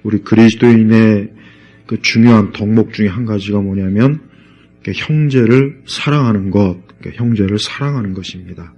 우리 그리스도인의 그 중요한 덕목 중에 한 가지가 뭐냐면 형제를 사랑하는 것, 형제를 사랑하는 것입니다.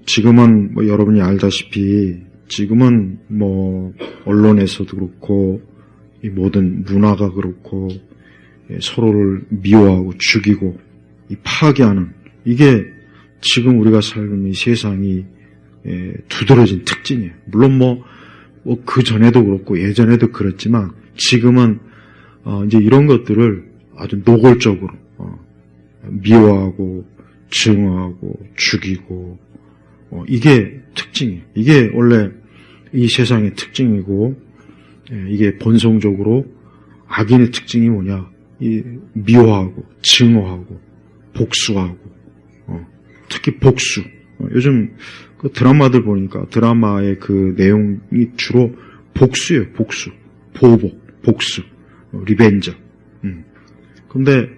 지금은 뭐 여러분이 알다시피 지금은 뭐 언론에서도 그렇고 이 모든 문화가 그렇고 서로를 미워하고 죽이고 이 파괴하는 이게 지금 우리가 살고 이 세상이 두드러진 특징이에요. 물론 뭐 그 전에도 그렇고 예전에도 그랬지만 지금은 이제 이런 것들을 아주 노골적으로 미워하고 증오하고 죽이고 이게 특징이에요. 이게 원래 이 세상의 특징이고 이게 본성적으로 악인의 특징이 뭐냐? 이 미워하고 증오하고 복수하고 특히 복수. 요즘 그 드라마들 보니까 드라마의 그 내용이 주로 복수예요. 복수, 보복, 복수, 리벤저. 근데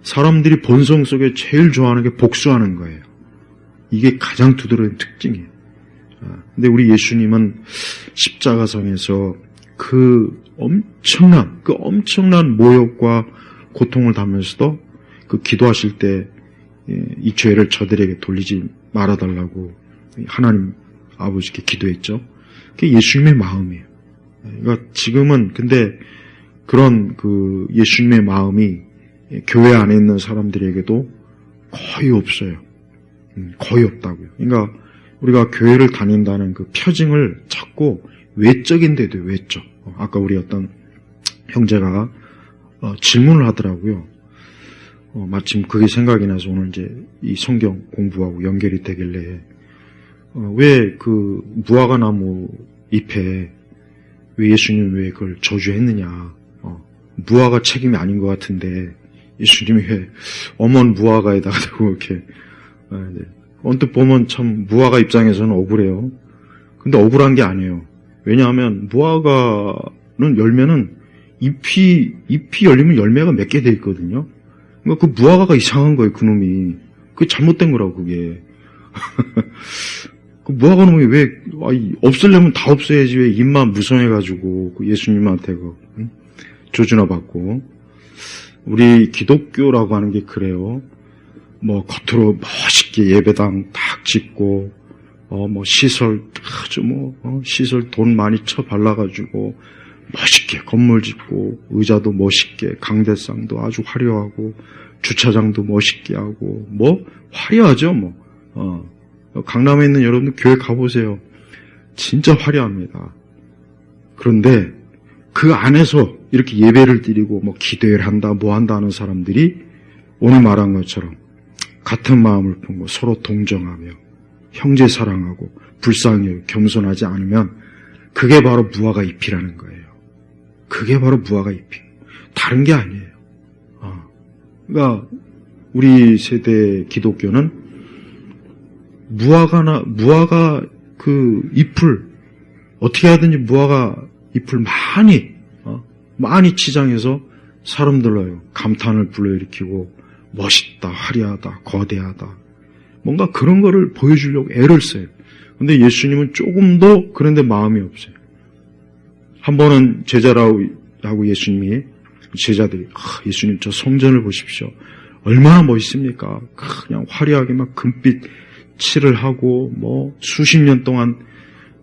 사람들이 본성 속에 제일 좋아하는 게 복수하는 거예요. 이게 가장 두드러진 특징이에요. 근데 우리 예수님은 십자가상에서 그 엄청난 모욕과 고통을 당하면서도 그 기도하실 때 이 죄를 저들에게 돌리지 말아달라고 하나님 아버지께 기도했죠. 그게 예수님의 마음이에요. 그러니까 지금은 근데 그런 그 예수님의 마음이 교회 안에 있는 사람들에게도 거의 없어요. 거의 없다고요. 그러니까 우리가 교회를 다닌다는 그 표징을 자꾸 외적인데도 외적. 아까 우리 어떤 형제가 질문을 하더라고요. 마침 그게 생각이 나서 오늘 이제 이 성경 공부하고 연결이 되길래 왜 그 무화과 나무 잎에 왜 예수님 왜 그걸 저주했느냐? 무화과 책임이 아닌 것 같은데 예수님이 왜 엄한 무화과에다가 대고 이렇게 언뜻 보면 참 무화과 입장에서는 억울해요. 근데 억울한 게 아니에요. 왜냐하면 무화과는 열매는 잎이 열리면 열매가 몇 개 돼 있거든요. 그러니까 그 무화과가 이상한 거예요, 그놈이. 그게 잘못된 거라고, 그게. 그 무화과 놈이 왜, 없으려면 다 없애야지, 왜 입만 무성해가지고, 그 예수님한테 조주나 받고. 우리 기독교라고 하는 게 그래요. 뭐, 겉으로 멋있게 예배당 딱 짓고, 뭐, 시설, 아주 시설 돈 많이 쳐 발라가지고, 멋있게 건물 짓고 의자도 멋있게 강대상도 아주 화려하고 주차장도 멋있게 하고 뭐 화려하죠 뭐. 강남에 있는 여러분들 교회 가보세요. 진짜 화려합니다. 그런데 그 안에서 이렇게 예배를 드리고 뭐 기도를 한다 뭐 한다 하는 사람들이 오늘 말한 것처럼 같은 마음을 품고 서로 동정하며 형제 사랑하고 불쌍히 겸손하지 않으면 그게 바로 무화과 잎이라는 거예요. 그게 바로 무화과 잎이 다른 게 아니에요. 그러니까 우리 세대 기독교는 무화과 그 잎을 어떻게 하든지 무화과 잎을 많이 치장해서 사람들로 감탄을 불러일으키고 멋있다, 화려하다, 거대하다 뭔가 그런 거를 보여주려고 애를 써요. 근데 예수님은 조금도 그런데 마음이 없어요. 한 번은 제자라고 예수님이 제자들이 예수님 저 성전을 보십시오. 얼마나 멋있습니까? 그냥 화려하게 막 금빛 칠을 하고 뭐 수십 년 동안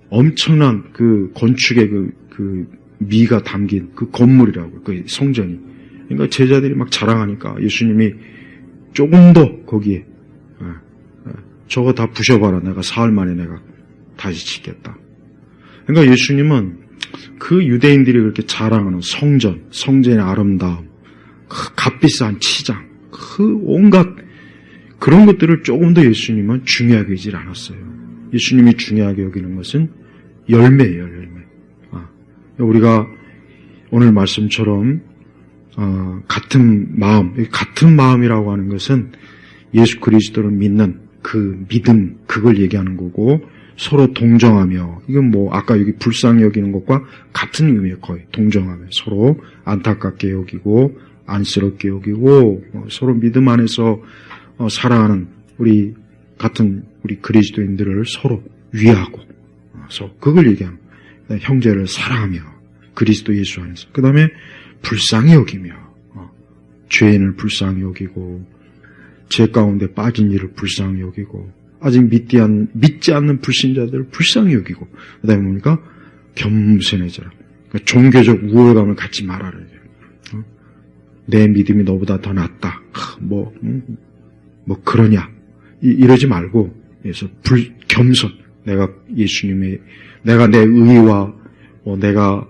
엄청난 그 건축의 그 미가 담긴 그 건물이라고 그 성전이. 그러니까 제자들이 막 자랑하니까 예수님이 조금도 거기에 저거 다 부셔봐라. 내가 사흘 만에 내가 다시 짓겠다. 그러니까 예수님은 그 유대인들이 그렇게 자랑하는 성전의 아름다움, 그 값비싼 치장, 그 온갖 그런 것들을 조금 더 예수님은 중요하게 여기질 않았어요. 예수님이 중요하게 여기는 것은 열매예요, 열매. 우리가 오늘 말씀처럼 같은 마음이라고 하는 것은 예수 그리스도를 믿는 그 믿음, 그걸 얘기하는 거고 서로 동정하며 이건 뭐 아까 여기 불쌍히 여기는 것과 같은 의미예요. 거의 동정하며 서로 안타깝게 여기고 안쓰럽게 여기고 서로 믿음 안에서 살아가는 우리 그리스도인들을 서로 위하고 그걸 얘기하는 형제를 사랑하며 그리스도 예수 안에서. 그 다음에 불쌍히 여기며 죄인을 불쌍히 여기고 죄 가운데 빠진 이를 불쌍히 여기고 아직 믿지 않는 불신자들을 불쌍히 여기고 그 다음에 뭡니까? 겸손해져라. 그러니까 종교적 우월감을 갖지 말아라. 내 믿음이 너보다 더 낫다. 뭐 그러냐. 이러지 말고, 그래서 겸손. 내가 내 의와 내가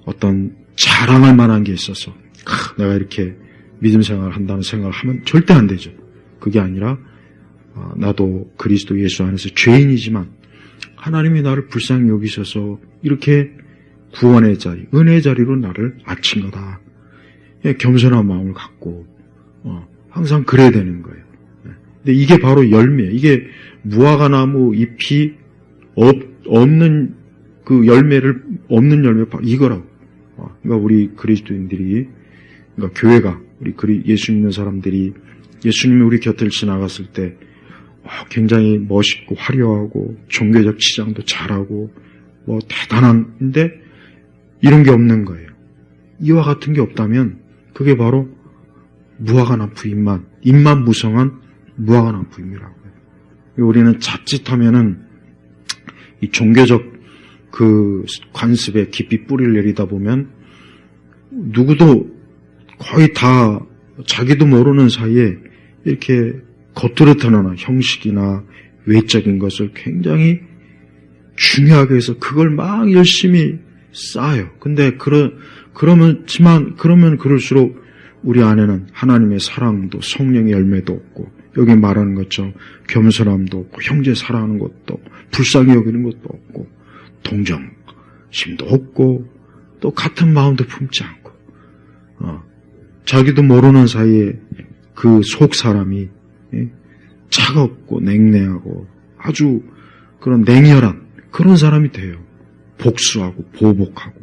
어떤 자랑할 만한 게 있어서 내가 이렇게 믿음 생활을 한다는 생각을 하면 절대 안 되죠. 그게 아니라 나도 그리스도 예수 안에서 죄인이지만 하나님이 나를 불쌍히 여기셔서 이렇게 구원의 자리, 은혜의 자리로 나를 앉힌 거다. 겸손한 마음을 갖고 항상 그래야 되는 거예요. 근데 이게 바로 열매예요. 이게 무화과나무 잎이 없는 그 열매를 없는 열매 바로 이거라고. 그러니까 우리 그리스도인들이 그러니까 교회가 우리 예수 믿는 사람들이 예수님이 우리 곁을 지나갔을 때 굉장히 멋있고 화려하고 종교적 치장도 잘하고 대단한데 이런 게 없는 거예요. 이와 같은 게 없다면 그게 바로 무화과나무 잎만 무성한 무화과나무 잎이라고요. 우리는 자칫하면은 이 종교적 그 관습에 깊이 뿌리를 내리다 보면 누구도 거의 다 자기도 모르는 사이에 이렇게 겉으로 드러나는 형식이나 외적인 것을 굉장히 중요하게 해서 그걸 막 열심히 쌓아요. 근데 그러면 그럴수록 우리 안에는 하나님의 사랑도 성령의 열매도 없고 여기 말하는 것처럼 겸손함도 없고 형제 사랑하는 것도 불쌍히 여기는 것도 없고 동정심도 없고 또 같은 마음도 품지 않고 자기도 모르는 사이에 그 속 사람이 차갑고 냉랭하고 아주 그런 냉혈한 그런 사람이 돼요. 복수하고 보복하고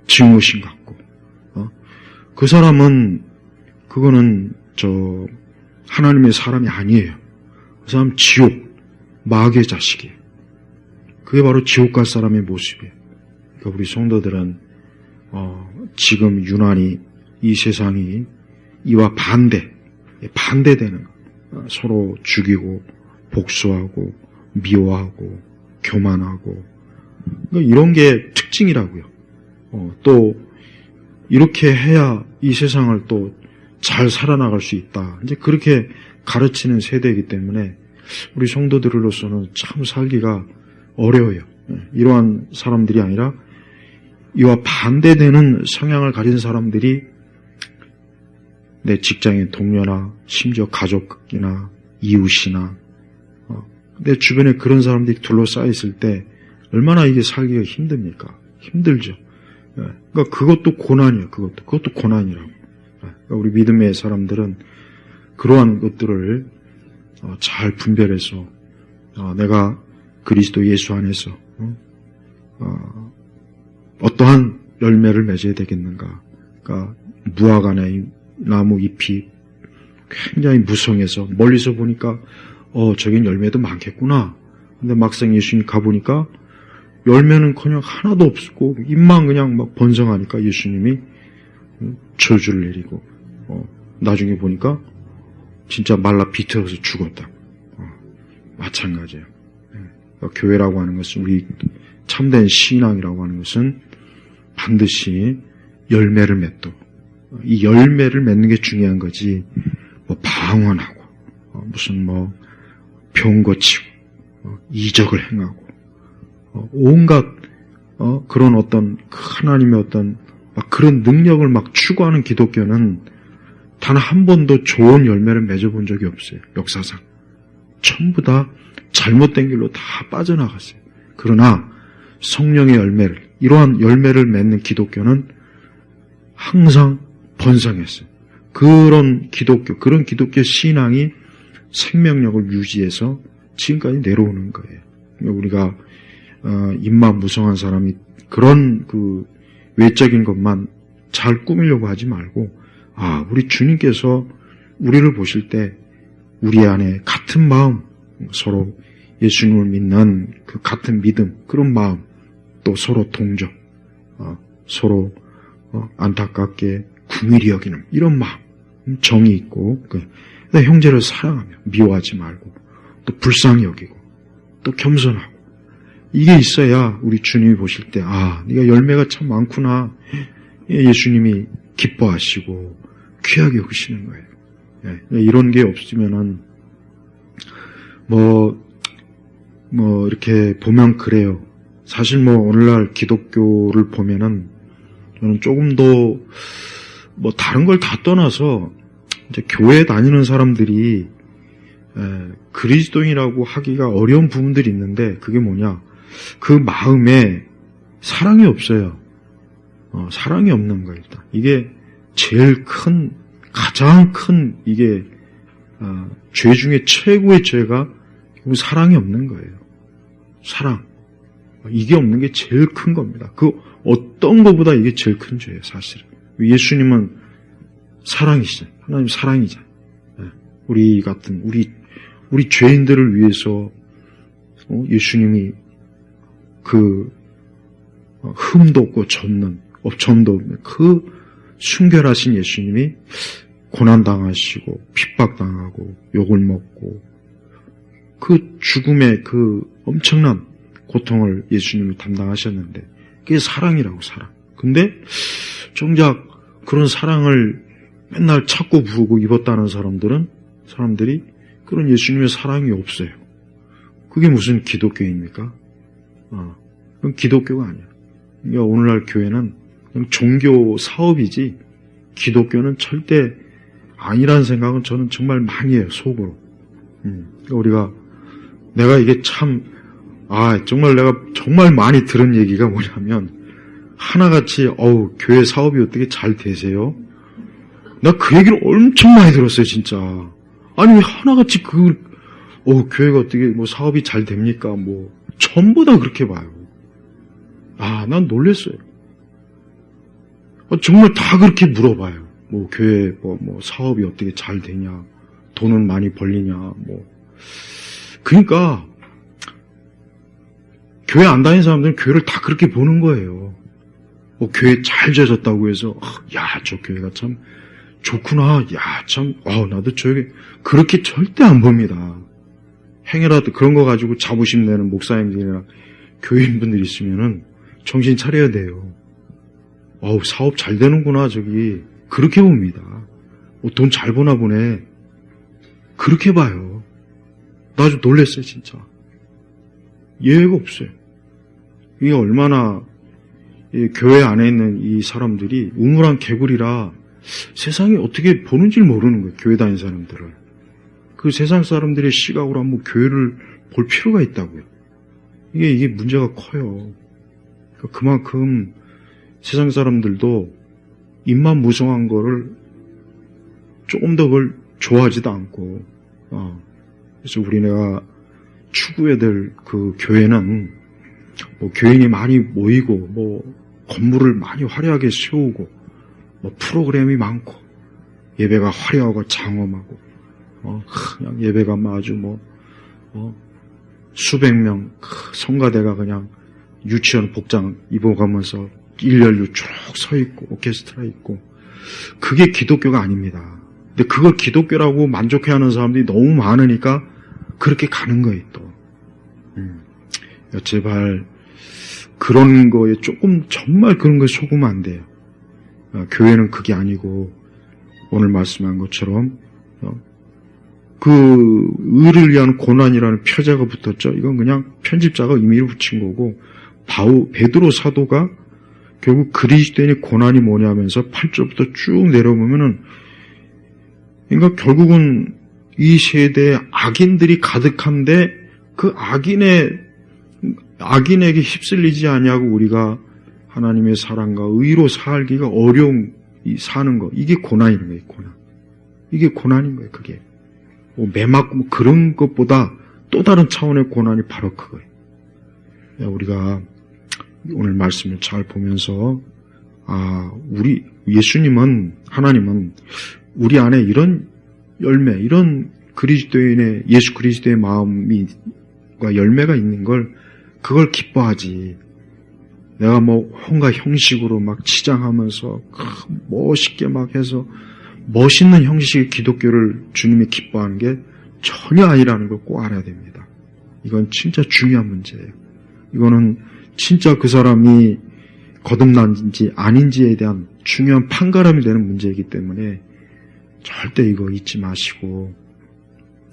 증오심 갖고 그 사람은 그거는 하나님의 사람이 아니에요. 그 사람 지옥 마귀의 자식이에요. 그게 바로 지옥 갈 사람의 모습이에요. 그러니까 우리 성도들은 지금 유난히 이 세상이 이와 반대되는 서로 죽이고 복수하고 미워하고 교만하고 그러니까 이런 게 특징이라고요. 또 이렇게 해야 이 세상을 또 잘 살아나갈 수 있다. 이제 그렇게 가르치는 세대이기 때문에 우리 성도들로서는 참 살기가 어려워요. 이러한 사람들이 아니라 이와 반대되는 성향을 가진 사람들이 내 직장의 동료나 심지어 가족이나 이웃이나 내 주변에 그런 사람들이 둘러싸여 있을 때 얼마나 이게 살기가 힘듭니까? 힘들죠. 그러니까 그것도 고난이에요. 그것도 고난이라고. 그러니까 우리 믿음의 사람들은 그러한 것들을 잘 분별해서 내가 그리스도 예수 안에서 어떠한 열매를 맺어야 되겠는가. 그러니까 무화과나무 잎이 굉장히 무성해서 멀리서 보니까 저긴 열매도 많겠구나. 근데 막상 예수님 가보니까 열매는커녕 하나도 없고 잎만 그냥 막 번성하니까 예수님이 저주를 내리고 나중에 보니까 진짜 말라 비틀어서 죽었다. 마찬가지예요. 그러니까 교회라고 하는 것은 우리 참된 신앙이라고 하는 것은 반드시 열매를 맺도록 이 열매를 맺는 게 중요한 거지 방언하고 무슨 병 고치고 이적을 행하고 온갖 그런 어떤 하나님의 어떤 그런 능력을 막 추구하는 기독교는 단 한 번도 좋은 열매를 맺어본 적이 없어요. 역사상 전부 다 잘못된 길로 다 빠져나갔어요. 그러나 성령의 열매를 이러한 열매를 맺는 기독교는 항상 번성했어요. 그런 기독교 신앙이 생명력을 유지해서 지금까지 내려오는 거예요. 우리가 입만 무성한 사람이 그런 그 외적인 것만 잘 꾸미려고 하지 말고 우리 주님께서 우리를 보실 때 우리 안에 같은 마음 서로 예수님을 믿는 그 같은 믿음 그런 마음 또 서로 동정, 서로 안타깝게 긍휼히 여기는 이런 마음, 정이 있고, 형제를 사랑하며 미워하지 말고 또 불쌍히 여기고 또 겸손하고, 이게 있어야 우리 주님이 보실 때 네가 열매가 참 많구나, 예수님이 기뻐하시고 귀하게 여기시는 거예요. 이런 게 없으면은 이렇게 보면 그래요. 사실 오늘날 기독교를 보면은 저는 조금 더 다른 걸 다 떠나서 이제 교회 다니는 사람들이 그리스도인이라고 하기가 어려운 부분들이 있는데, 그게 뭐냐? 그 마음에 사랑이 없어요. 사랑이 없는 거예요, 일단. 이게 제일 큰, 가장 큰, 이게, 죄 중에 최고의 죄가 사랑이 없는 거예요. 사랑. 이게 없는 게 제일 큰 겁니다. 그 어떤 것보다 이게 제일 큰 죄예요, 사실은. 예수님은 사랑이시잖아요. 하나님 사랑이잖아요. 우리 같은, 우리 죄인들을 위해서, 예수님이 그, 흠도 없고 점도 없는 그 순결하신 예수님이 고난당하시고, 핍박당하고, 욕을 먹고, 그 죽음의 그 엄청난 고통을 예수님이 담당하셨는데, 그게 사랑이라고, 사랑. 근데 정작 그런 사랑을 맨날 찾고 부르고 입었다는 사람들이 그런 예수님의 사랑이 없어요. 그게 무슨 기독교입니까? 그건 기독교가 아니야. 그러니까 오늘날 교회는 그냥 종교 사업이지 기독교는 절대 아니라는 생각은 저는 정말 많이 해요, 속으로. 그러니까 내가 이게 참, 정말 내가 정말 많이 들은 얘기가 뭐냐면, 하나같이, 교회 사업이 어떻게 잘 되세요? 나 그 얘기를 엄청 많이 들었어요, 진짜. 아니, 왜 하나같이 교회가 어떻게, 사업이 잘 됩니까? 전부 다 그렇게 봐요. 난 놀랬어요. 정말 다 그렇게 물어봐요. 교회, 사업이 어떻게 잘 되냐, 돈은 많이 벌리냐, 그러니까, 교회 안 다니는 사람들은 교회를 다 그렇게 보는 거예요. 교회 잘 져졌다고 해서, 저 교회가 참 좋구나, 나도 저기, 그렇게 절대 안 봅니다. 행여라도 그런 거 가지고 자부심 내는 목사님들이나 교인분들이 있으면은 정신 차려야 돼요. 사업 잘 되는구나, 저기. 그렇게 봅니다. 돈 잘 버나 보네. 그렇게 봐요. 나 아주 놀랬어요, 진짜. 예외가 없어요. 이게 얼마나 교회 안에 있는 이 사람들이 우물한 개구리라 세상이 어떻게 보는지 모르는 거예요, 교회 다니는 사람들을. 그 세상 사람들의 시각으로 한번 교회를 볼 필요가 있다고요. 이게 문제가 커요. 그만큼 세상 사람들도 입만 무성한 거를 조금 더 그걸 좋아하지도 않고, 그래서 우리네가 추구해야 될 그 교회는 교인이 많이 모이고 건물을 많이 화려하게 세우고 프로그램이 많고 예배가 화려하고 장엄하고 그냥 예배가 아주 수백 명 성가대가 그냥 유치원 복장 입어가면서 일렬로 쭉 서 있고 오케스트라 있고, 그게 기독교가 아닙니다. 근데 그걸 기독교라고 만족해하는 사람들이 너무 많으니까 그렇게 가는 거예요, 또. 제발 그런 거에 조금 정말 그런 거에 속으면 안 돼요. 교회는 그게 아니고 오늘 말씀한 것처럼 그 의를 위한 고난이라는 표제가 붙었죠. 이건 그냥 편집자가 의미를 붙인 거고, 베드로 사도가 결국 그리스도인의 고난이 뭐냐면서 8절부터 쭉 내려보면은, 그러니까 결국은 이 세대에 악인들이 가득한데 그 악인에게 휩쓸리지 아니하고 우리가 하나님의 사랑과 의로 살기가 어려운 사는 거, 이게 고난인 거예요, 고난. 이게 고난인 거예요, 그게. 매맞고 그런 것보다 또 다른 차원의 고난이 바로 그거예요. 우리가 오늘 말씀을 잘 보면서 하나님은 우리 안에 이런 열매, 이런 예수 그리스도의 마음과 열매가 있는 그걸 기뻐하지. 내가 뭐 온갖 형식으로 막 치장하면서 멋있게 막 해서 멋있는 형식의 기독교를 주님이 기뻐하는 게 전혀 아니라는 걸 꼭 알아야 됩니다. 이건 진짜 중요한 문제예요. 이거는 진짜 그 사람이 거듭난지 아닌지에 대한 중요한 판가름이 되는 문제이기 때문에 절대 이거 잊지 마시고,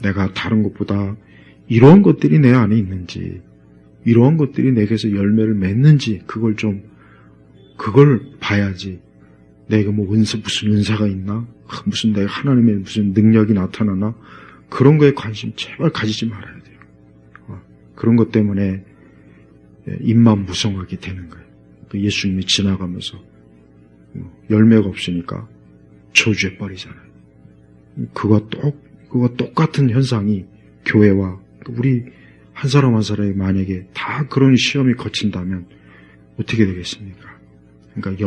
내가 다른 것보다 이러한 것들이 내 안에 있는지, 이러한 것들이 내게서 열매를 맺는지 그걸 봐야지. 내가 뭐 무슨 은사가 있나? 무슨 내가 하나님의 무슨 능력이 나타나나? 그런 거에 관심 제발 가지지 말아야 돼요. 그런 것 때문에 입만 무성하게 되는 거예요. 예수님이 지나가면서 열매가 없으니까 저주해 버리잖아요. 그거 똑같은 현상이 교회와 우리 한 사람 한 사람이 만약에 다 그런 시험이 거친다면 어떻게 되겠습니까? 그러니까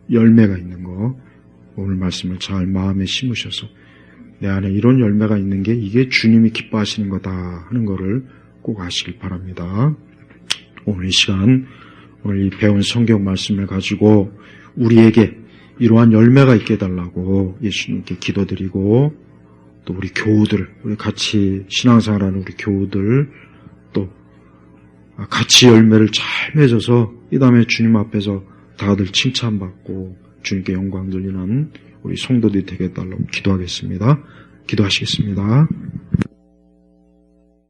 열매가 있는 거, 오늘 말씀을 잘 마음에 심으셔서 내 안에 이런 열매가 있는 게 이게 주님이 기뻐하시는 거다 하는 거를 꼭 아시길 바랍니다. 오늘 이 시간, 오늘 이 배운 성경 말씀을 가지고 우리에게 이러한 열매가 있게 해달라고 예수님께 기도드리고, 또 우리 교우들, 우리 같이 신앙생활하는 우리 교우들 또 같이 열매를 잘 맺어서 이 다음에 주님 앞에서 다들 칭찬받고 주님께 영광 돌리는 우리 성도들이 되게 해달라고 기도하겠습니다. 기도하시겠습니다.